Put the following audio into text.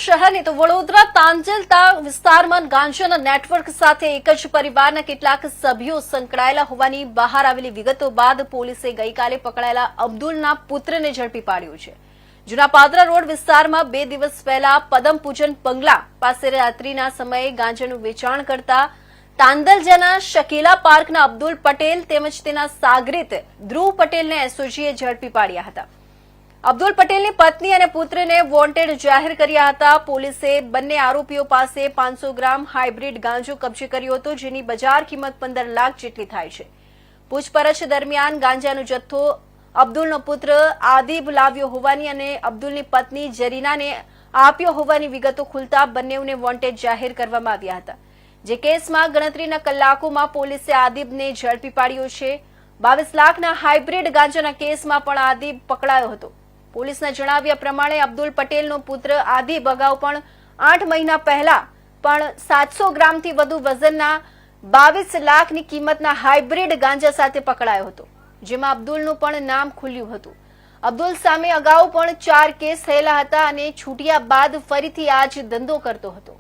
શહેરની તો વડોદરા તાંજલતા વિસ્તારમાં ગાંજાના નેટવર્ક સાથે એક જ પરિવારના કેટલાક સભ્યો સંકળાયેલા હોવાની બહાર આવેલી વિગતો બાદ પોલીસે ગઈકાલે પકડાયેલા અબ્દુલના પુત્રને ઝડપી પાડ્યો છે। જૂના પાદરા રોડ વિસ્તારમાં 2 દિવસ પહેલા પદમ પૂજન બંગલા પાસે રાત્રિના સમયે ગાંજાનું વેચાણ કરતા તાંદલજાના શકીલા પાર્કના અબ્દુલ પટેલ તેમજ તેના સાગરીત ધ્રુવ પટેલને એસઓજીએ ઝડપી પાડ્યા હતા। અબ્દુલ પટેલની પત્ની અને પુત્રને વોન્ટેડ જાહેર કર્યા હતા। પોલીસે બંને આરોપીઓ પાસે 500 ગ્રામ હાઇબ્રિડ ગાંજો કબજે કર્યો હતો, જેની બજાર કિંમત 15 લાખ જેટલી થાય છે। પૂછપરછ દરમિયાન ગાંજાનો જથ્થો અબ્દુલનો પુત્ર આદિબ લાવ્યો હોવાની અને અબ્દુલની પત્ની જરીનાને આપ્યો હોવાની વિગતો ખુલતા બંનેને વોન્ટેડ જાહેર કરવામાં આવ્યા હતા। જે કેસમાં ગણતરીના કલાકોમાં પોલીસે આદિબને ઝડપી પાડ્યો છે। 22 લાખના હાઇબ્રિડ ગાંજાના કેસમાં પણ આદિબ પકડાયો હતો। પોલીસના જણાવ્યા પ્રમાણે અબ્દુલ પટેલનો પુત્ર આદિબ અગાઉ પણ 8 મહિના પહેલા પણ 700 ગ્રામથી વધુ વજનના 22 લાખની કિંમતના હાઇબ્રિડ ગાંજા સાથે પકડાયો હતો, જેમાં અબ્દુલનું પણ નામ ખુલ્યું હતું। અબ્દુલ સામે અગાઉ પણ 4 કેસ થયેલા હતા અને છૂટ્યા બાદ ફરીથી આ જ ધંધો કરતો હતો।